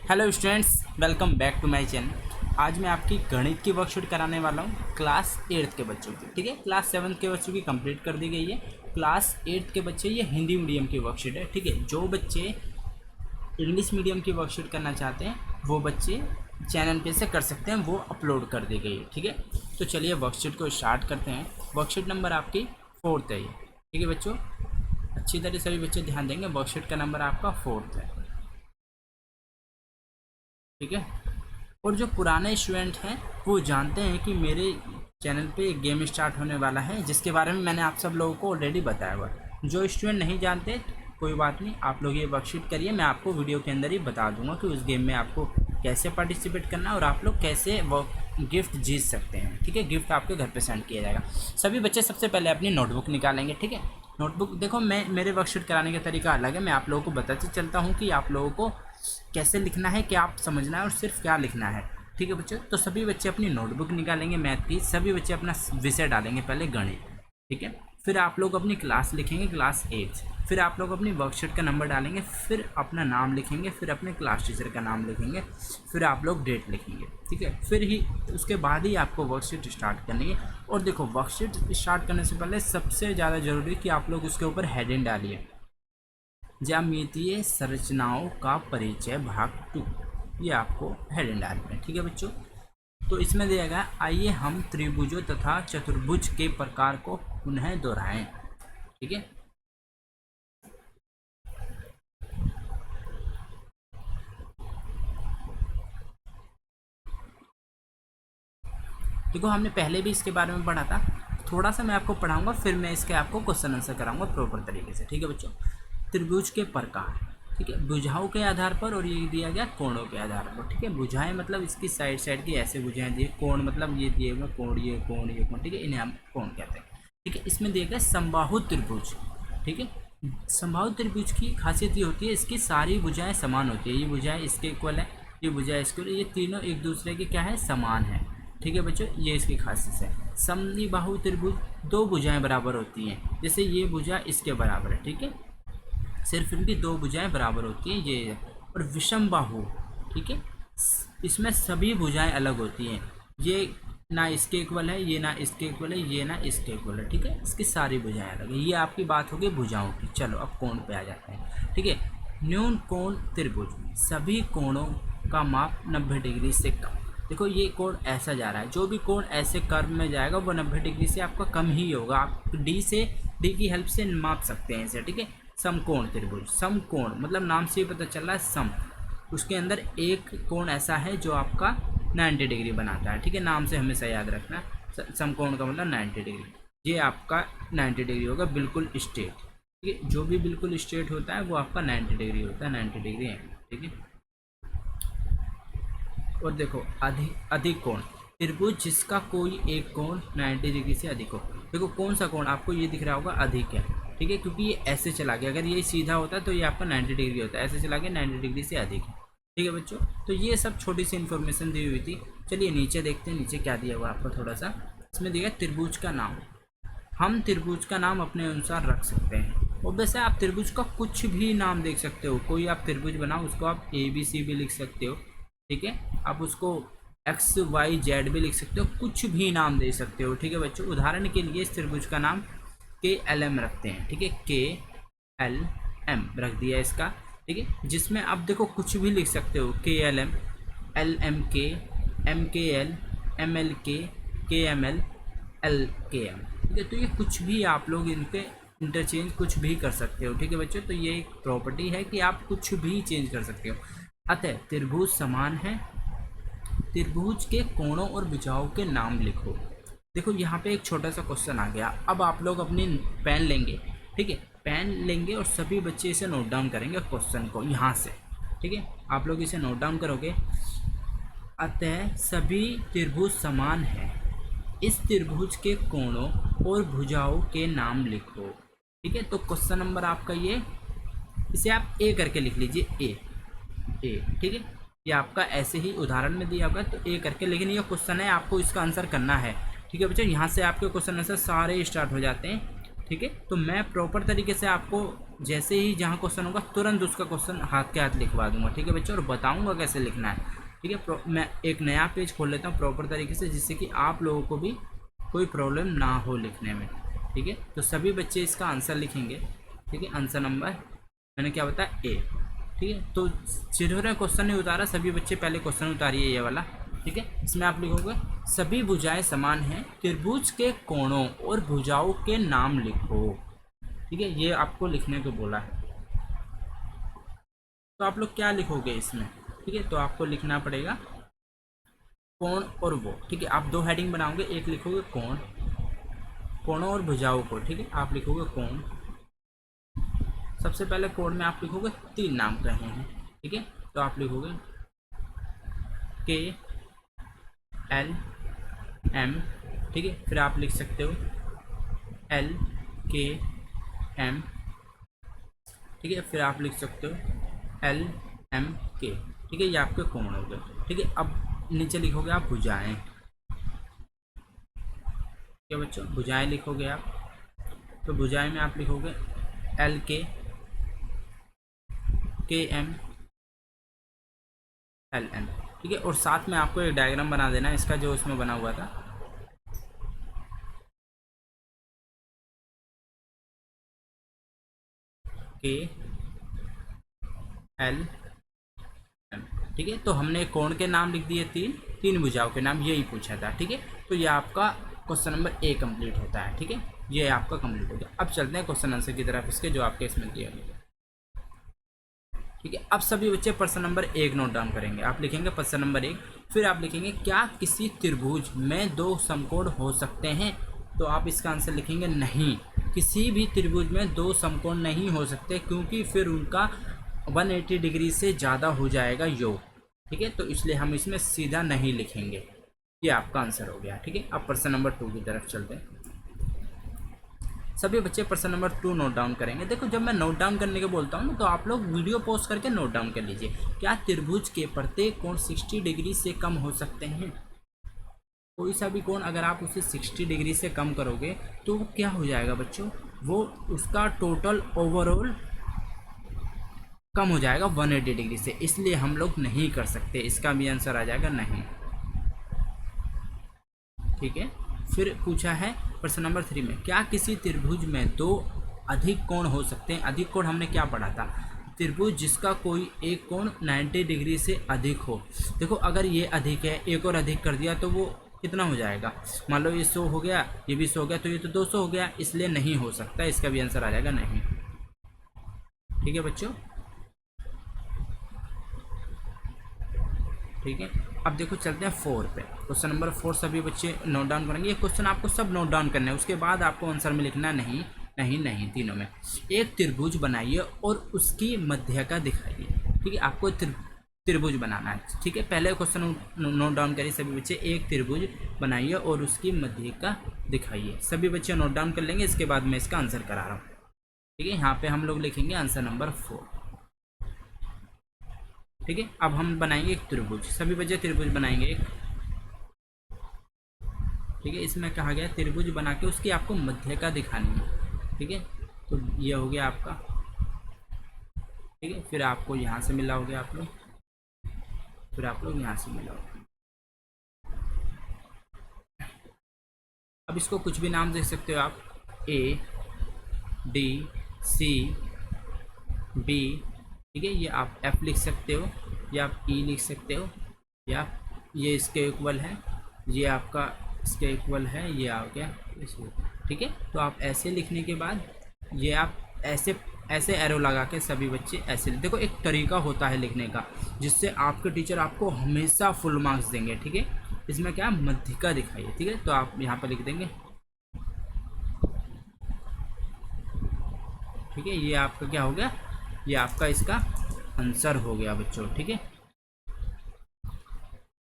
Hello students, welcome back to my channel. आज मैं आपकी गणित की वर्कशीट कराने वाला हूँ क्लास 8th के बच्चों की। ठीक है, क्लास 7th के बच्चों की कंप्लीट कर दी गई है। क्लास 8th के बच्चे ये हिंदी मीडियम की वर्कशीट है। ठीक है, जो बच्चे इंग्लिश मीडियम की वर्कशीट करना चाहते हैं वो बच्चे चैनल पे से कर सकते हैं, वो अपलोड कर दी गई है। ठीक है, तो चलिए वर्कशीट को स्टार्ट करते हैं। वर्कशीट नंबर आपकी 4th है ये। ठीक है बच्चों, अच्छी तरह सभी बच्चे ध्यान देंगे, वर्कशीट का नंबर आपका 4th है। ठीक है, और जो पुराने स्टूडेंट हैं वो जानते हैं कि मेरे चैनल पे एक गेम स्टार्ट होने वाला है, जिसके बारे में मैंने आप सब लोगों को ऑलरेडी बताया हुआ है। जो स्टूडेंट नहीं जानते कोई बात नहीं, आप लोग ये वर्कशीट करिए, मैं आपको वीडियो के अंदर ही बता दूंगा कि उस गेम में आपको कैसे पार्टिसिपेट करना है और आप लोग कैसे वो गिफ्ट जीत सकते हैं। ठीक है, गिफ्ट आपके घर पे सेंड किया जाएगा। सभी बच्चे सबसे पहले अपनी नोटबुक निकालेंगे। ठीक है, नोटबुक देखो, मेरे वर्कशीट कराने का तरीका अलग है, मैं आप लोगों को बताते चलता हूँ कि आप लोगों को कैसे लिखना है, क्या आप समझना है और सिर्फ क्या लिखना है। ठीक है बच्चों, तो सभी बच्चे अपनी नोटबुक निकालेंगे मैथ की। सभी बच्चे अपना विषय डालेंगे, पहले गणित। ठीक है, फिर आप लोग अपनी क्लास लिखेंगे, क्लास 8। फिर आप लोग अपनी वर्कशीट का नंबर डालेंगे, फिर अपना नाम लिखेंगे, फिर अपने क्लास टीचर का नाम लिखेंगे, फिर आप लोग डेट लिखेंगे। ठीक है, फिर ही उसके बाद ही आपको वर्कशीट स्टार्ट करनी है। और देखो, वर्कशीट स्टार्ट करने से पहले सबसे ज़्यादा ज़रूरी कि आप लोग उसके ऊपर हेडिंग डालिए, ज्यामितीय संरचनाओं का परिचय भाग 2। ये आपको हेडिंग डालना है। ठीक है बच्चों, तो इसमें दिया गया, आइए हम त्रिभुजों तथा चतुर्भुज के प्रकार को पुनः दोहराएं। ठीक है, देखो हमने पहले भी इसके बारे में पढ़ा था, थोड़ा सा मैं आपको पढ़ाऊंगा, फिर मैं इसके आपको क्वेश्चन आंसर कराऊंगा प्रॉपर तरीके से। ठीक है बच्चों, त्रिभुज के प्रकार। ठीक है, भुजाओं के आधार पर, और ये दिया गया कोणों के आधार पर। ठीक है, भुजाएं मतलब इसकी साइड साइड की ऐसे भुजाएं दिए, कोण मतलब ये दिए हुए कोण, ये कोण, ये कोण। ठीक है, इन्हें हम कोण कहते हैं। ठीक है, इसमें दिया गया समबाहु त्रिभुज। ठीक है, समबाहु त्रिभुज की खासियत ये होती है, इसकी सारी भुजाएं समान होती है। ये भुजाएं इसके इक्वल है, ये भुजाएं इसके इक्वल, ये तीनों एक दूसरे के क्या है, समान है। ठीक है बच्चों, ये इसकी खासियत है। समद्विबाहु त्रिभुज, दो भुजाएं बराबर होती हैं, जैसे ये भुजा इसके बराबर है। ठीक है, सिर्फ इनकी दो भुजाएं बराबर होती हैं, ये। और विषम बाहु, ठीक है, इसमें सभी भुजाएं अलग होती हैं, ये ना इसके इक्वल है, ये ना इसके इक्वल है, ये ना इसके इक्वल है। ठीक है, इसकी सारी भुजाएं अलग है। ये आपकी बात होगी भुजाओं की। चलो अब कोण पे आ जाते हैं। ठीक है, न्यून कोण त्रिभुज, सभी कोणों का माप 90 डिग्री से कम। देखो ये कोण ऐसा जा रहा है, जो भी कोण ऐसे कर्व में जाएगा वो 90 डिग्री से आपका कम ही होगा। आप डी की हेल्प से माप सकते हैं इसे। ठीक है, समकोण त्रिभुज, समकोण मतलब नाम से ही पता चल रहा है सम, उसके अंदर एक कोण ऐसा है जो आपका 90 डिग्री बनाता है। ठीक है, नाम से हमेशा याद रखना, समकोण का मतलब 90 डिग्री। ये आपका 90 डिग्री होगा, बिल्कुल स्ट्रेट। ठीक है, जो भी बिल्कुल स्ट्रेट होता है वो आपका 90 डिग्री होता है, 90 डिग्री है। ठीक है, और देखो अधिक कोण त्रिभुज, जिसका कोई एक कोण 90 डिग्री से अधिक हो। देखो कौन सा कोण आपको ये दिख रहा होगा, अधिक है। ठीक है, क्योंकि ये ऐसे चला गया, अगर ये सीधा होता तो ये आपका 90 डिग्री होता है, ऐसे चला गया 90 डिग्री से अधिक है। ठीक है बच्चों, तो ये सब छोटी सी इन्फॉर्मेशन दी हुई थी। चलिए नीचे देखते हैं, नीचे क्या दिया हुआ आपको थोड़ा सा। इसमें दिया त्रिभुज का नाम। हम त्रिभुज का नाम अपने अनुसार रख सकते हैं, और वैसे आप त्रिभुज का कुछ भी नाम देख सकते हो। कोई आप त्रिभुज बनाओ, उसको आप ABC भी लिख सकते हो। ठीक है, आप उसको XYZ भी लिख सकते हो, कुछ भी नाम दे सकते हो। ठीक है बच्चों, उदाहरण के लिए इस त्रिभुज का नाम KLM रखते हैं। ठीक है, KLM रख दिया इसका। ठीक है, जिसमें आप देखो कुछ भी लिख सकते हो, KLM, LMK, MKL, MLK, KML, LKM। ठीक है, तो ये कुछ भी आप लोग इनके इंटरचेंज कुछ भी कर सकते हो। ठीक है बच्चों, तो ये एक प्रॉपर्टी है कि आप कुछ भी चेंज कर सकते हो। अतः त्रिभुज समान है, त्रिभुज के कोणों और भुजाओं के नाम लिखो। देखो यहाँ पे एक छोटा सा क्वेश्चन आ गया। अब आप लोग अपनी पेन लेंगे। ठीक है, पेन लेंगे और सभी बच्चे इसे नोट डाउन करेंगे क्वेश्चन को यहाँ से। ठीक है, आप लोग इसे नोट डाउन करोगे। अतः सभी त्रिभुज समान है, इस त्रिभुज के कोणों और भुजाओं के नाम लिखो। ठीक है, तो क्वेश्चन नंबर आपका ये, इसे आप A करके लिख लीजिए, A। ठीक है, ये आपका ऐसे ही उदाहरण में दिया होगा तो A करके, लेकिन ये क्वेश्चन है, आपको इसका आंसर करना है। ठीक है बच्चों, यहाँ से आपके क्वेश्चन आंसर सारे स्टार्ट हो जाते हैं। ठीक है। तो मैं प्रॉपर तरीके से आपको जैसे ही जहाँ क्वेश्चन होगा तुरंत उसका क्वेश्चन हाथ के हाथ लिखवा दूंगा, ठीक है बच्चों, और बताऊंगा कैसे लिखना है, ठीक है। मैं एक नया पेज खोल लेता हूँ प्रॉपर तरीके से, जिससे कि आप लोगों को भी कोई प्रॉब्लम ना हो लिखने में, ठीक है। तो सभी बच्चे इसका आंसर लिखेंगे, ठीक है। आंसर नंबर मैंने क्या बताया ए, ठीक है। तो जिन्होंने क्वेश्चन नहीं उतारा सभी बच्चे पहले क्वेश्चन उतारिए ये वाला, ठीक है। इसमें आप लिखोगे सभी भुजाएं समान हैं, त्रिभुज के कोणों और भुजाओं के नाम लिखो, ठीक है। ये आपको लिखने को बोला है। तो आप लोग क्या लिखोगे इसमें, ठीक है। तो आपको लिखना पड़ेगा कोण और वो, ठीक है। आप दो हेडिंग बनाओगे, एक लिखोगे कोण, कोणों और भुजाओं को, ठीक है। आप लिखोगे कोण, सबसे पहले कोण में आप लिखोगे 3 नाम कहे हैं, ठीक है। तो आप लिखोगे के एल एम, ठीक है। फिर आप लिख सकते हो एल के एम, ठीक है। फिर आप लिख सकते हो एल एम के, ठीक है। ये आपके कोण हो गए, ठीक है। अब नीचे लिखोगे आप भुजाएं, क्या बच्चों, भुजाएं लिखोगे आप। तो भुजाएं में आप लिखोगे एल के एम एल एम, ठीक है। और साथ में आपको एक डायग्राम बना देना है इसका जो इसमें बना हुआ था, के एल एम, ठीक है। तो हमने कोण के नाम लिख दिए, तीन भुजाओं के नाम, यही पूछा था, ठीक है। तो ये आपका क्वेश्चन नंबर ए कंप्लीट होता है, ठीक है। ये आपका कंप्लीट हो गया। अब चलते हैं क्वेश्चन आंसर की तरफ इसके जो आपके इसमें दिए हुए, ठीक है। अब सभी बच्चे प्रश्न नंबर 1 नोट डाउन करेंगे। आप लिखेंगे प्रश्न नंबर 1, फिर आप लिखेंगे क्या किसी त्रिभुज में 2 समकोण हो सकते हैं। तो आप इसका आंसर लिखेंगे नहीं, किसी भी त्रिभुज में 2 समकोण नहीं हो सकते, क्योंकि फिर उनका 180 डिग्री से ज़्यादा हो जाएगा योग, ठीक है। तो इसलिए हम इसमें सीधा नहीं लिखेंगे। ये आपका आंसर हो गया, ठीक है। अब प्रश्न नंबर 2 की तरफ चलते हैं। सभी बच्चे प्रश्न नंबर 2 नोट डाउन करेंगे। देखो जब मैं नोट डाउन करने के बोलता हूँ ना, तो आप लोग वीडियो पॉज करके नोट डाउन कर लीजिए। क्या त्रिभुज के प्रत्येक कोण 60 डिग्री से कम हो सकते हैं। कोई सा भी कोण अगर आप उसे 60 डिग्री से कम करोगे तो वो क्या हो जाएगा बच्चों, वो उसका टोटल ओवरऑल कम हो जाएगा 180 डिग्री से, इसलिए हम लोग नहीं कर सकते। इसका भी आंसर आ जाएगा नहीं, ठीक है। फिर पूछा है प्रश्न नंबर 3 में क्या किसी त्रिभुज में 2 अधिक कोण हो सकते हैं। अधिक कोण हमने क्या पढ़ा था, त्रिभुज जिसका कोई एक कोण 90 डिग्री से अधिक हो। देखो अगर ये अधिक है, एक और अधिक कर दिया तो वो कितना हो जाएगा, मान लो ये 100 हो गया, ये भी 100 हो गया, तो ये तो 200 हो गया, इसलिए नहीं हो सकता। इसका भी आंसर आ जाएगा नहीं, ठीक है बच्चों, ठीक है। अब देखो चलते हैं 4 पे। क्वेश्चन नंबर 4 सभी बच्चे नोट डाउन करेंगे। ये क्वेश्चन आपको सब नोट डाउन करना है, उसके बाद आपको आंसर में लिखना नहीं नहीं नहीं तीनों में। एक त्रिभुज बनाइए और उसकी मध्य का दिखाइए, ठीक है। आपको त्रिभुज बनाना है, ठीक है। पहले क्वेश्चन नोट डाउन करिए सभी बच्चे, एक त्रिभुज बनाइए और उसकी मध्य का दिखाइए। सभी बच्चे नोट डाउन कर लेंगे, इसके बाद मैं इसका आंसर करा रहा हूँ, ठीक है। यहाँ पे हम लोग लिखेंगे आंसर नंबर 4, ठीक है। अब हम बनाएंगे एक त्रिभुज, सभी बच्चे त्रिभुज बनाएंगे एक, ठीक है। इसमें कहा गया त्रिभुज बना के उसकी आपको मध्य का दिखानी है, ठीक है। तो ये हो गया आपका, ठीक है। फिर आपको यहाँ से मिला हो गया आप लोग, फिर आप लोग यहाँ से मिला होगा। अब इसको कुछ भी नाम दे सकते हो आप, ए डी सी बी, ठीक है। ये आप एफ लिख सकते हो, या आप ई लिख सकते हो, या ये इसके इक्वल है, ये आपका इसके इक्वल है, ये आ गया, ठीक है। तो आप ऐसे लिखने के बाद ये आप ऐसे ऐसे एरो लगा के सभी बच्चे ऐसे, देखो एक तरीका होता है लिखने का जिससे आपके टीचर आपको हमेशा फुल मार्क्स देंगे, ठीक है। इसमें क्या मध्य का दिखाइए, ठीक है। तो आप यहाँ पर लिख देंगे, ठीक है। ये आपका क्या हो गया, ये आपका इसका आंसर हो गया बच्चों, ठीक है।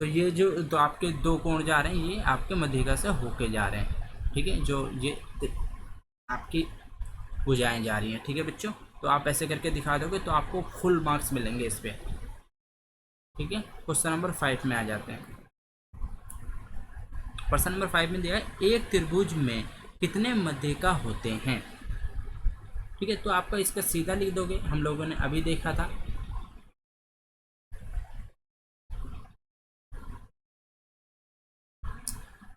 तो ये जो तो आपके 2 कोण जा रहे हैं, ये आपके मध्यिका से होके जा रहे हैं, ठीक है। जो ये आपकी भुजाएं जा रही हैं, ठीक है बच्चों। तो आप ऐसे करके दिखा दोगे तो आपको फुल मार्क्स मिलेंगे इस पर, ठीक है। क्वेश्चन नंबर 5 में आ जाते हैं। प्रश्न नंबर 5 में दिया है एक त्रिभुज में कितने मध्य का होते हैं। ठीक है, तो आपका इसका सीधा लिख दोगे, हम लोगों ने अभी देखा था।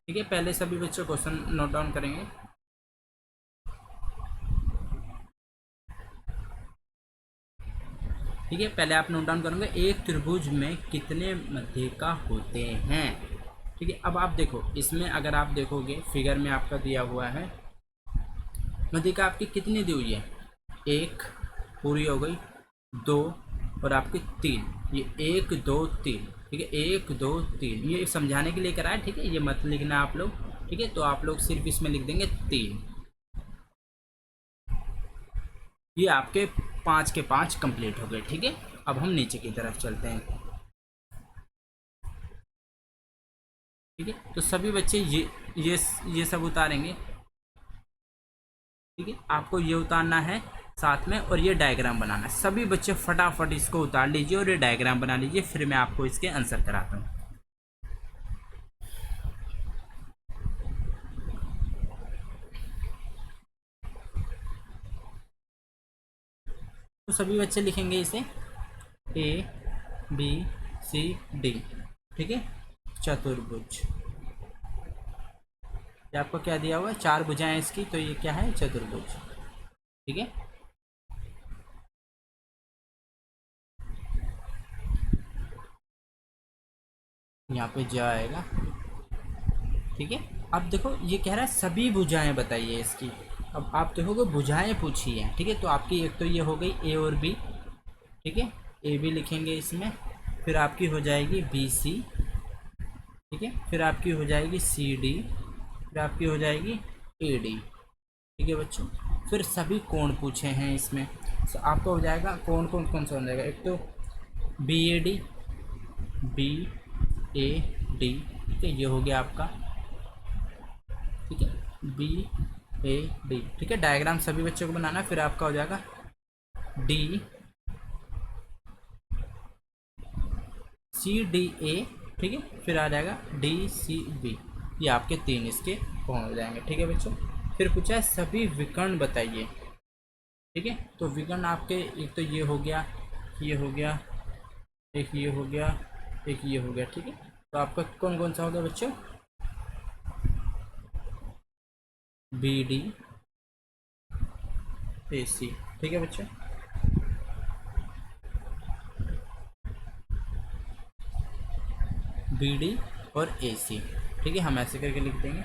ठीक है, पहले सभी बच्चों क्वेश्चन नोट डाउन करेंगे। ठीक है, पहले आप नोट डाउन करोगे एक त्रिभुज में कितने मध्य का होते हैं। ठीक है, अब आप देखो इसमें अगर आप देखोगे फिगर में आपका दिया हुआ है मध्य का आपकी कितनी दी हुई है, एक पूरी हो गई, दो और आपकी तीन, ये एक दो तीन। ठीक है, एक दो तीन, ये समझाने के लिए करा है। ठीक है, ये मत लिखना आप लोग। ठीक है, तो आप लोग सिर्फ इसमें लिख देंगे तीन। ये आपके पाँच के पाँच कंप्लीट हो गए। ठीक है, अब हम नीचे की तरफ चलते हैं। ठीक है, तो सभी बच्चे ये सब उतारेंगे। ठीक है, आपको ये उतारना है साथ में, और ये डायग्राम बनाना है। सभी बच्चे फटाफट इसको उतार लीजिए और ये डायग्राम बना लीजिए, फिर मैं आपको इसके आंसर कराता हूँ। तो सभी बच्चे लिखेंगे इसे ए बी सी डी। ठीक है, चतुर्भुज। ये आपको क्या दिया हुआ है, चार भुजाएं इसकी, तो ये क्या है, चतुर्भुज। ठीक है, यहाँ पे जाएगा। ठीक है, अब देखो ये कह रहा है सभी भुजाएं बताइए इसकी। अब आप देखोगे भुजाएं पूछी है। ठीक है, तो आपकी एक तो ये हो गई ए और बी। ठीक है, ए बी लिखेंगे इसमें, फिर आपकी हो जाएगी बी सी। ठीक है, फिर आपकी हो जाएगी सी डी, फिर आपकी हो जाएगी ए डी। ठीक है बच्चों, फिर सभी कोण पूछे हैं इसमें। तो आपका हो जाएगा कोण कौन कौन सा हो जाएगा, एक तो B A D, B A D. ठीक है, ये हो गया आपका। ठीक है, बी ए डी। ठीक है, डायग्राम सभी बच्चों को बनाना है। फिर आपका हो जाएगा डी सी डी ए। ठीक है, फिर आ जाएगा डी सी बी। ये आपके तीन इसके कोण हो जाएंगे। ठीक है बच्चों, फिर पूछा है सभी विकर्ण बताइए। ठीक है, तो विकर्ण आपके एक तो ये हो गया, ये हो गया, एक ये हो गया, एक ये हो गया। ठीक है, तो आपका कौन कौन सा हो गया बच्चों, बी डी ए सी। ठीक है बच्चों, बी डी और ए सी। ठीक है, हम ऐसे करके लिख देंगे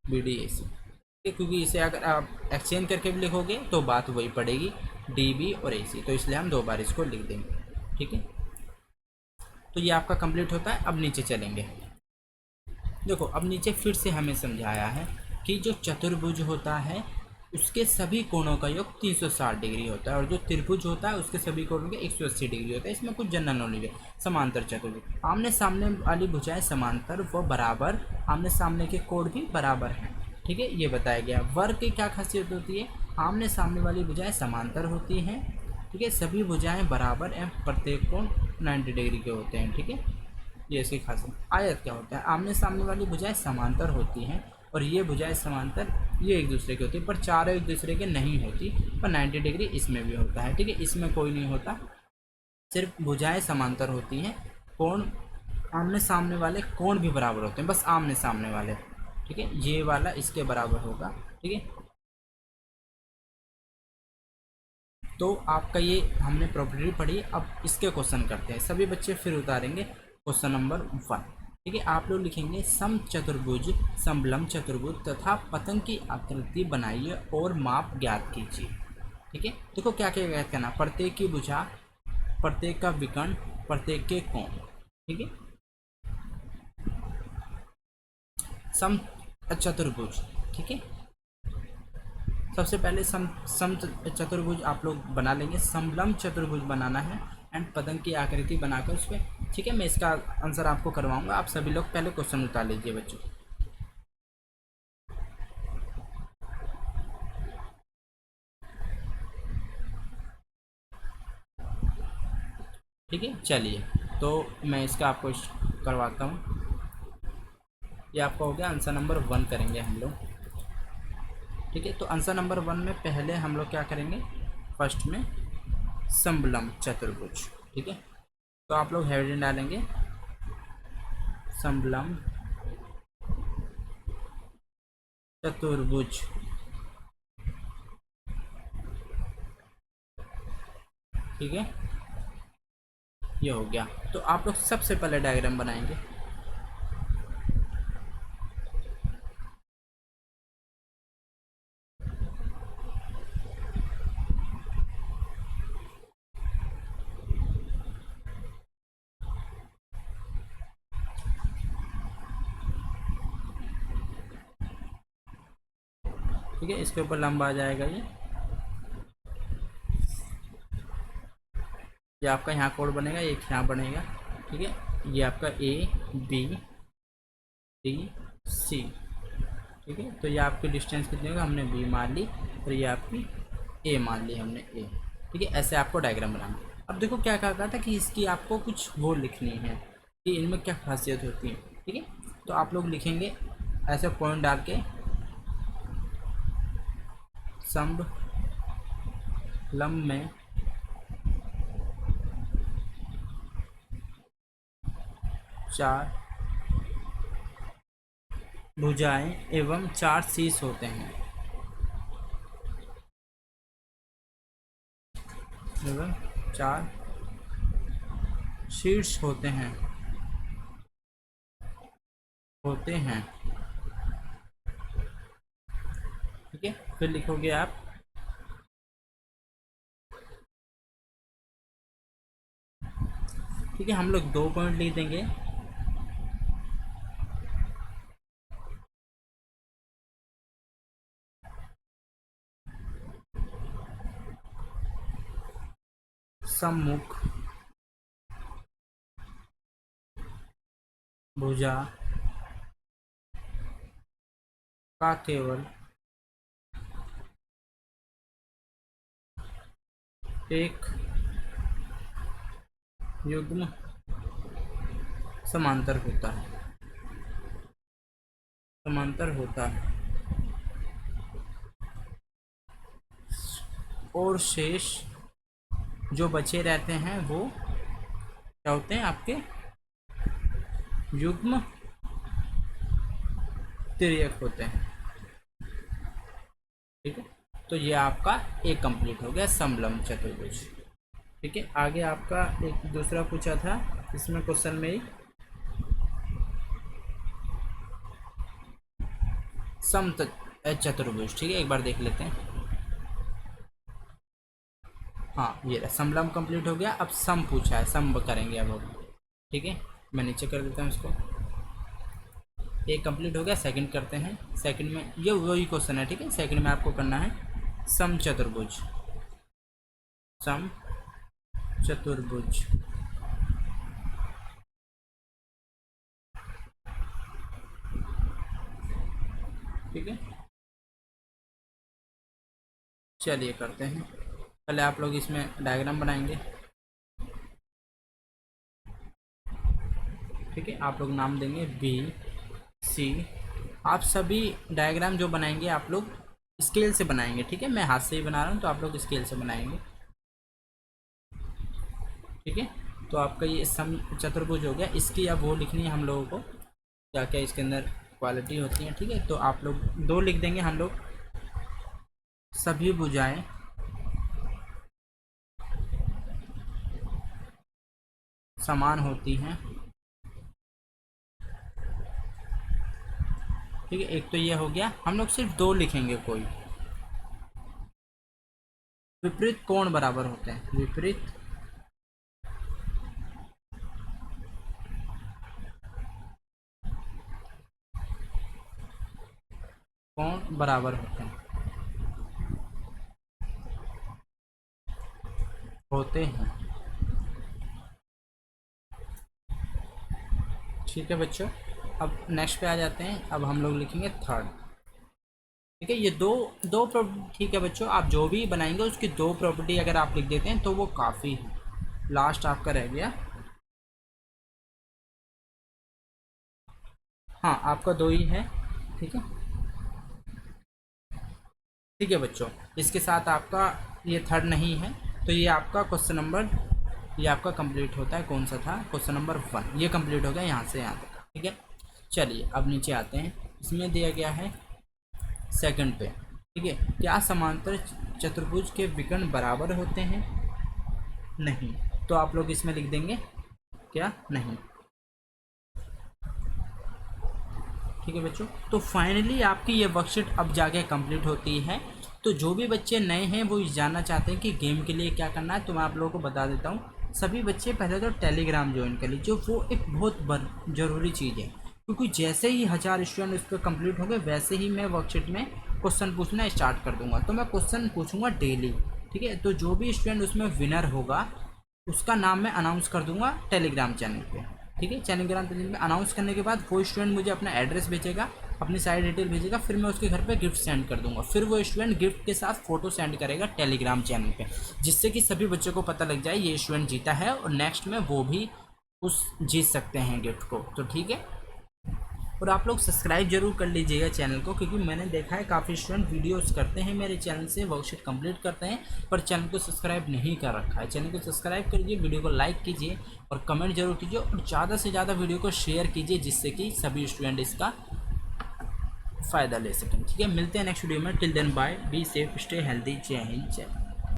बी डी ए सी। ठीक है, क्योंकि इसे अगर आप एक्सचेंज करके भी लिखोगे तो बात वही पड़ेगी, डी बी और ए सी, तो इसलिए हम दो बार इसको लिख देंगे। ठीक है, तो ये आपका कंप्लीट होता है। अब नीचे चलेंगे। देखो अब नीचे फिर से हमें समझाया है कि जो चतुर्भुज होता है उसके सभी कोणों का योग 360 डिग्री होता है, और जो त्रिभुज होता है उसके सभी कोणों के 180 डिग्री होता है। इसमें कुछ जनरल नॉलेज है। समांतर चतुर्भुज, आमने सामने वाली भुजाएं समांतर व बराबर, आमने सामने के कोण भी बराबर हैं। ठीक है, ये बताया गया। वर्ग की क्या खासियत होती है, आमने सामने वाली भुजाएं समांतर होती हैं। ठीक है, सभी भुजाएं बराबर एवं प्रत्येक कोण 90 डिग्री के होते हैं। ठीक है, ये इसकी खासियत। आयत क्या होता है, आमने सामने वाली भुजाएं समांतर होती हैं, और ये भुजाएं समांतर ये एक दूसरे की होती है, पर चारों एक दूसरे के नहीं होती। पर 90 डिग्री इसमें भी होता है। ठीक है, इसमें कोई नहीं होता, सिर्फ भुजाएं समांतर होती हैं। कोण आमने सामने वाले कोण भी बराबर होते हैं, बस आमने सामने वाले। ठीक है, ये वाला इसके बराबर होगा। ठीक है, तो आपका ये हमने प्रॉपर्टी पढ़ी। अब इसके क्वेश्चन करते हैं। सभी बच्चे फिर उतारेंगे क्वेश्चन नंबर 1। ठीक है, आप लोग लिखेंगे सम चतुर्भुज, समलंब चतुर्भुज तथा पतंग की आकृति बनाइए और माप ज्ञात कीजिए। ठीक है, देखो क्या क्या ज्ञात करना, प्रत्येक की भुजा, प्रत्येक का विकर्ण, प्रत्येक के कोण। ठीक है, सम चतुर्भुज। ठीक है, सबसे पहले सम चतुर्भुज आप लोग बना लेंगे। समलंब चतुर्भुज बनाना है एंड पतंग की आकृति बनाकर उस पर। ठीक है, मैं इसका आंसर आपको करवाऊंगा। आप सभी लोग पहले क्वेश्चन उतार लीजिए बच्चों। ठीक है, चलिए तो मैं इसका आपको करवाता हूँ। ये आपका हो गया आंसर नंबर 1 करेंगे हम लोग। ठीक है, तो आंसर नंबर 1 में पहले हम लोग क्या करेंगे, फर्स्ट में समलम चतुर्भुज। ठीक है, तो आप लोग हेडिंग डालेंगे समलम चतुर्भुज। ठीक है, ये हो गया। तो आप लोग सबसे पहले डायग्राम बनाएंगे। ठीक है, इसके ऊपर लंबा आ जाएगा ये आपका यहाँ कोड बनेगा, एक यहाँ बनेगा। ठीक है, ये आपका ए बी डी सी। ठीक है, तो ये आपकी डिस्टेंस कितनी होगा, हमने बी मान ली, और ये आपकी ए मान ली हमने ए। ठीक है, ऐसे आपको डायग्राम बनाना। अब देखो क्या कहा था कि इसकी आपको कुछ वो लिखनी है कि इनमें क्या खासियत होती है। ठीक है, तो आप लोग लिखेंगे ऐसे पॉइंट डाल के, समलम में चार भुजाएं एवं चार शीर्ष होते हैं, एवं चार शीर्ष होते हैं। ठीक है, फिर लिखोगे आप ठीक है, हम लोग 2 पॉइंट लिख देंगे। सम्मुख भुजा का केवल एक युग्म समांतर होता है और शेष जो बचे रहते हैं वो क्या होते हैं, आपके युग्म तिर्यक होते हैं। ठीक है, तो ये आपका एक कंप्लीट हो गया समलम चतुर्भुज। ठीक है, आगे आपका एक दूसरा पूछा था इसमें क्वेश्चन में ही, सम चतुर्भुज। ठीक है, एक बार देख लेते हैं। हाँ, ये रहा समलम कंप्लीट हो गया। अब सम पूछा है, सम करेंगे अब हम। ठीक है, मैं नीचे कर देता हूँ इसको। एक कंप्लीट हो गया, सेकंड करते हैं। सेकंड में ये वही क्वेश्चन है। ठीक है, सेकंड में आपको करना है सम चतुर्भुज। सम चतुर्भुज। ठीक है, चलिए करते हैं। पहले आप लोग इसमें डायग्राम बनाएंगे। ठीक है, आप लोग नाम देंगे बी सी। आप सभी डायग्राम जो बनाएंगे आप लोग स्केल से बनाएंगे। ठीक है, मैं हाथ से ही बना रहा हूँ, तो आप लोग स्केल से बनाएंगे। ठीक है, तो आपका ये सम चतुर्भुज हो गया। इसकी अब वो लिखनी है हम लोगों को, क्या क्या इसके अंदर क्वालिटी होती है। ठीक है, तो आप लोग 2 लिख देंगे। हम लोग सभी भुजाएं समान होती हैं। ठीक है, एक तो ये हो गया। हम लोग सिर्फ 2 लिखेंगे। कोई विपरीत कोण बराबर होते हैं, विपरीत कोण बराबर होते हैं। ठीक है बच्चों, अब नेक्स्ट पे आ जाते हैं। अब हम लोग लिखेंगे थर्ड। ठीक है, ये दो प्रॉपर्टी। ठीक है बच्चों, आप जो भी बनाएंगे उसकी 2 प्रॉपर्टी अगर आप लिख देते हैं तो वो काफ़ी है। लास्ट आपका रह गया। हाँ, आपका 2 ही है। ठीक है, ठीक है बच्चों, इसके साथ आपका ये थर्ड नहीं है, तो ये आपका क्वेश्चन नंबर, ये आपका कंप्लीट होता है। कौन सा था? क्वेश्चन नंबर 1, ये कंप्लीट हो गया यहाँ से यहाँ तक। ठीक है, चलिए अब नीचे आते हैं। इसमें दिया गया है सेकंड पे, ठीक है, क्या समांतर चतुर्भुज के विकर्ण बराबर होते हैं? नहीं, तो आप लोग इसमें लिख देंगे क्या? नहीं। ठीक है बच्चों, तो फाइनली आपकी ये वर्कशीट अब जाके कंप्लीट होती है। तो जो भी बच्चे नए हैं वो जानना चाहते हैं कि गेम के लिए क्या करना है, तो मैं आप लोगों को बता देता हूँ। सभी बच्चे पहले तो टेलीग्राम ज्वाइन कर लीजिए, वो एक बहुत ज़रूरी चीज़ है, क्योंकि जैसे ही 1000 स्टूडेंट उस पर कंप्लीट होंगे वैसे ही मैं वर्कशीट में क्वेश्चन पूछना स्टार्ट कर दूंगा। तो मैं क्वेश्चन पूछूंगा डेली, ठीक है। तो जो भी स्टूडेंट उसमें विनर होगा उसका नाम मैं अनाउंस कर दूंगा टेलीग्राम चैनल पे, ठीक है। टेलीग्राम चैनल में अनाउंस करने के बाद वो स्टूडेंट मुझे अपना एड्रेस भेजेगा, अपनी सारी डिटेल भेजेगा, फिर मैं उसके घर पे गिफ्ट सेंड कर दूंगा। फिर वो स्टूडेंट गिफ्ट के साथ फ़ोटो सेंड करेगा टेलीग्राम चैनल पे, जिससे कि सभी बच्चों को पता लग जाए ये स्टूडेंट जीता है और नेक्स्ट में वो भी उस जीत सकते हैं गिफ्ट को। तो ठीक है, और आप लोग सब्सक्राइब जरूर कर लीजिएगा चैनल को, क्योंकि मैंने देखा है काफ़ी स्टूडेंट वीडियोस करते हैं मेरे चैनल से, वर्कशीट कंप्लीट करते हैं, पर चैनल को सब्सक्राइब नहीं कर रखा है। चैनल को सब्सक्राइब करिए, वीडियो को लाइक कीजिए और कमेंट जरूर कीजिए, और ज़्यादा से ज़्यादा वीडियो को शेयर कीजिए, जिससे कि सभी स्टूडेंट इसका फ़ायदा ले सकें। ठीक है, मिलते हैं नेक्स्ट वीडियो में। Till then bye, be safe, stay healthy. जय हिंद, जय।